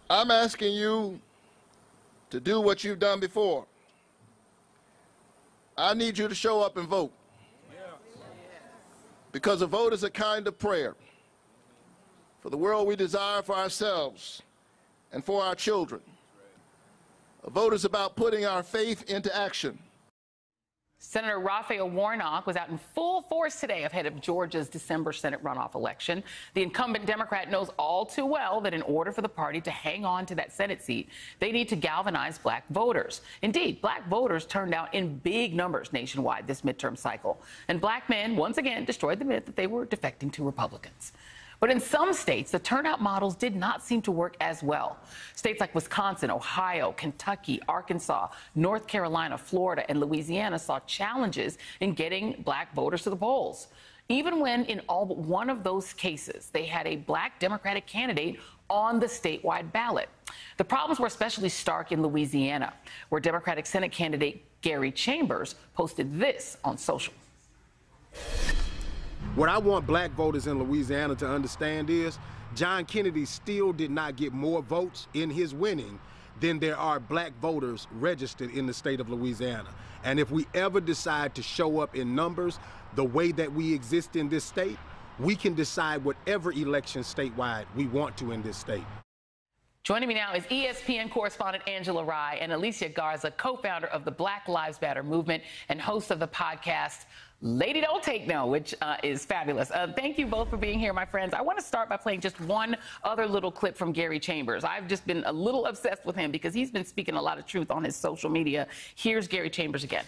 I'm asking you to do what you've done before. I need you to show up and vote. Because a vote is a kind of prayer for the world we desire for ourselves and for our children. A vote is about putting our faith into action. Senator Raphael Warnock was out in full force today ahead of Georgia's December Senate runoff election. The incumbent Democrat knows all too well that in order for the party to hang on to that Senate seat, they need to galvanize black voters. Indeed, black voters turned out in big numbers nationwide this midterm cycle. And black men once again destroyed the myth that they were defecting to Republicans. But in some states, the turnout models did not seem to work as well. States like Wisconsin, Ohio, Kentucky, Arkansas, North Carolina, Florida, and Louisiana saw challenges in getting black voters to the polls. Even when in all but one of those cases, they had a black Democratic candidate on the statewide ballot. The problems were especially stark in Louisiana, where Democratic Senate candidate Gary Chambers posted this on social. What I want black voters in Louisiana to understand is John Kennedy still did not get more votes in his winning than there are black voters registered in the state of Louisiana. And if we ever decide to show up in numbers the way that we exist in this state, we can decide whatever election statewide we want to in this state. Joining me now is ESPN correspondent Angela Rye and Alicia Garza, co-founder of the Black Lives Matter movement and host of the podcast Lady Don't Take No, which is fabulous. Thank you both for being here, my friends. I want to start by playing just one other little clip from Gary Chambers. I've just been a little obsessed with him because he's been speaking a lot of truth on his social media. Here's Gary Chambers again.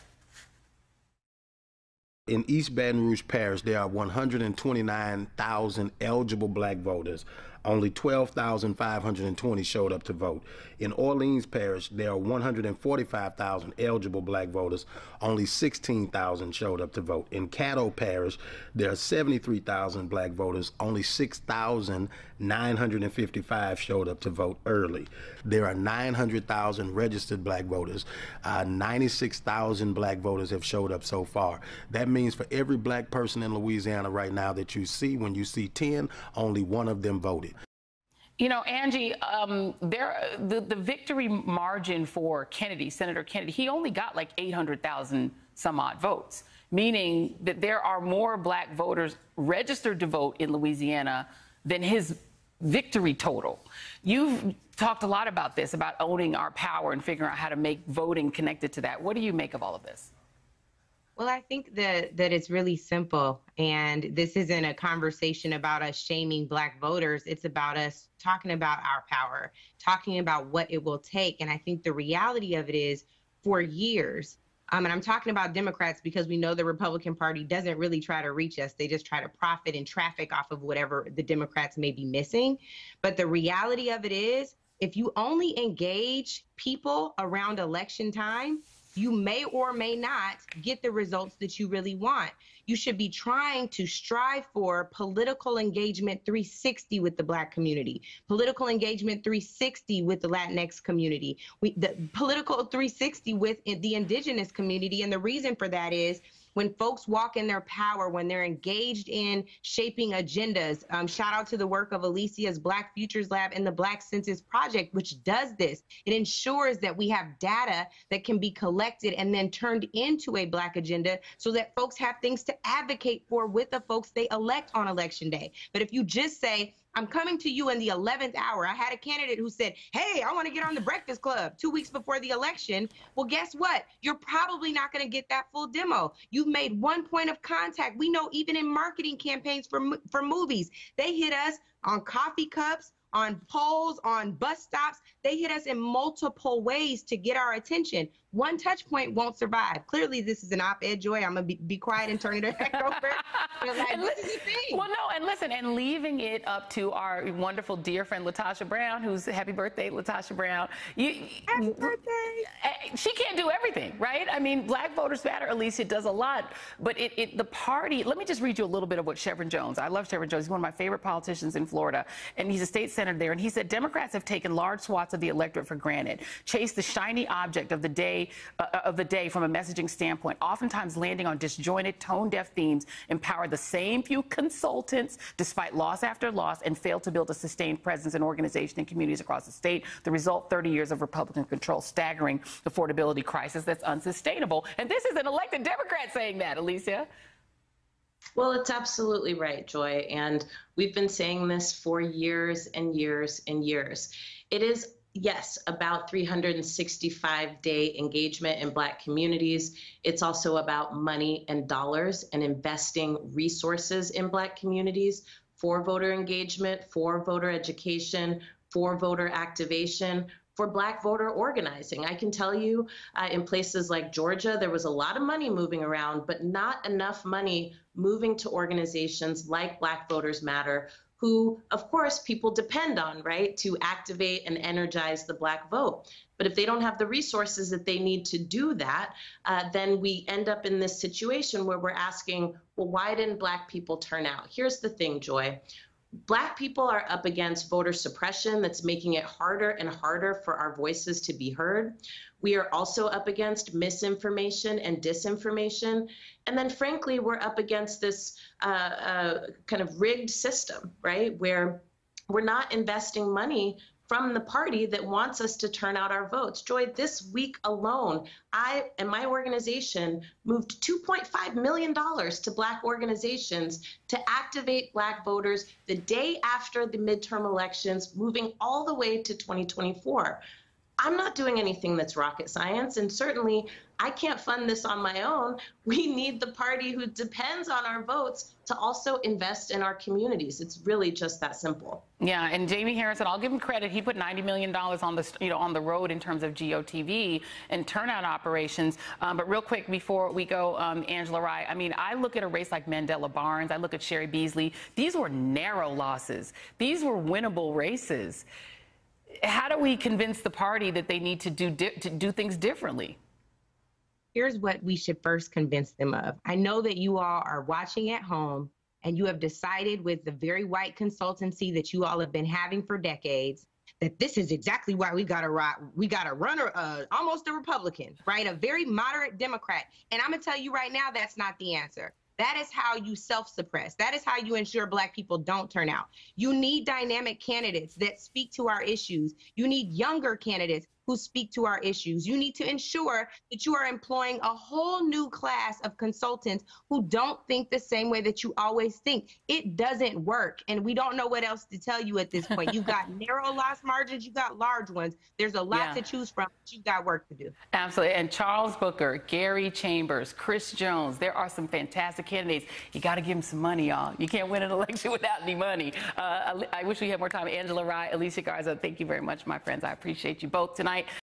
In East Baton Rouge Parish, there are 129,000 eligible black voters. Only 12,520 showed up to vote. In Orleans Parish, there are 145,000 eligible black voters. Only 16,000 showed up to vote. In Caddo Parish, there are 73,000 black voters. Only 6,955 showed up to vote early. There are 900,000 registered black voters. 96,000 black voters have showed up so far. That means for every black person in Louisiana right now that you see, when you see 10, only one of them voted. You know, Angie, the victory margin for Kennedy, Senator Kennedy, he only got like 800,000 some odd votes, meaning that there are more black voters registered to vote in Louisiana than his victory total. You've talked a lot about this, about owning our power and figuring out how to make voting connected to that. What do you make of all of this? Well, I think that it's really simple, and this isn't a conversation about us shaming black voters. It's about us talking about our power, talking about what it will take. And I think the reality of it is, for years, and I'm talking about Democrats because we know the Republican Party doesn't really try to reach us. They just try to profit and traffic off of whatever the Democrats may be missing. But the reality of it is, if you only engage people around election time, you may or may not get the results that you really want. You should be trying to strive for political engagement 360 with the black community, political engagement 360 with the Latinx community, the political 360 with the indigenous community. And the reason for that is, when folks walk in their power, when they're engaged in shaping agendas, shout out to the work of Alicia's Black Futures Lab and the Black Census Project, which does this. It ensures that we have data that can be collected and then turned into a black agenda so that folks have things to advocate for with the folks they elect on election day. But if you just say, I'm coming to you in the 11th hour. I had a candidate who said, hey, I want to get on the Breakfast Club 2 weeks before the election. Well, guess what? You're probably not going to get that full demo. You've made one point of contact. We know even in marketing campaigns for movies, they hit us on coffee cups, on polls, on bus stops. They hit us in multiple ways to get our attention. One touch point won't survive. Clearly, this is an op-ed, Joy. I'm going to be quiet and turn it back over. But like, this is the thing. Well, no, and listen, and leaving it up to our wonderful dear friend Latasha Brown, who's happy birthday, Latasha Brown. Happy birthday. She can't do everything, right? I mean, Black Voters Matter, Alicia, does a lot. But the party, let me just read you a little bit of what Chevron Jones, I love Chevron Jones. He's one of my favorite politicians in Florida, and he's a state senator there. And he said, Democrats have taken large swaths of the electorate for granted, chased the shiny object of the day the day from a messaging standpoint, oftentimes landing on disjointed, tone-deaf themes, empower the same few consultants despite loss after loss, and fail to build a sustained presence in organization and communities across the state. The result, 30 years of Republican control, staggering affordability crisis that's unsustainable. And this is an elected Democrat saying that, Alicia. Well, it's absolutely right, Joy. And we've been saying this for years and years and years. It is, yes, about 365-day engagement in Black communities. It's also about money and dollars and investing resources in Black communities for voter engagement, for voter education, for voter activation, for Black voter organizing. I can tell you in places like Georgia, there was a lot of money moving around, but not enough money moving to organizations like Black Voters Matter, who, of course, people depend on, right, to activate and energize the Black vote. But if they don't have the resources that they need to do that, then we end up in this situation where we're asking, well, why didn't Black people turn out? Here's the thing, Joy. Black people are up against voter suppression that's making it harder and harder for our voices to be heard. We are also up against misinformation and disinformation. And then, frankly, we're up against this kind of rigged system, right, where we're not investing money from the party that wants us to turn out our votes. Joy, this week alone, I and my organization moved $2.5 million to Black organizations to activate Black voters the day after the midterm elections, moving all the way to 2024. I'm not doing anything that's rocket science, and certainly I can't fund this on my own. We need the party who depends on our votes to also invest in our communities. It's really just that simple. Yeah, and Jamie Harrison, I'll give him credit. He put $90 million on the, on the road in terms of GOTV and turnout operations. But real quick before we go, Angela Rye, I mean, I look at a race like Mandela Barnes. I look at Sherry Beasley. These were narrow losses. These were winnable races. How do we convince the party that they need to do things differently? Here's what we should first convince them of. I know that you all are watching at home and you have decided with the very white consultancy that you all have been having for decades that this is exactly why we got to run almost a Republican, right? A very moderate Democrat. And I'm going to tell you right now, that's not the answer. That is how you self-suppress. That is how you ensure Black people don't turn out. You need dynamic candidates that speak to our issues. You need younger candidates who speak to our issues. You need to ensure that you are employing a whole new class of consultants who don't think the same way that you always think. It doesn't work, and we don't know what else to tell you at this point. You've got narrow loss margins, you've got large ones. There's a lot to choose from, but you've got work to do. Absolutely, and Charles Booker, Gary Chambers, Chris Jones, there are some fantastic candidates. You got to give them some money, y'all. You can't win an election without any money. I wish we had more time. Angela Rye, Alicia Garza, thank you very much, my friends. I appreciate you both tonight.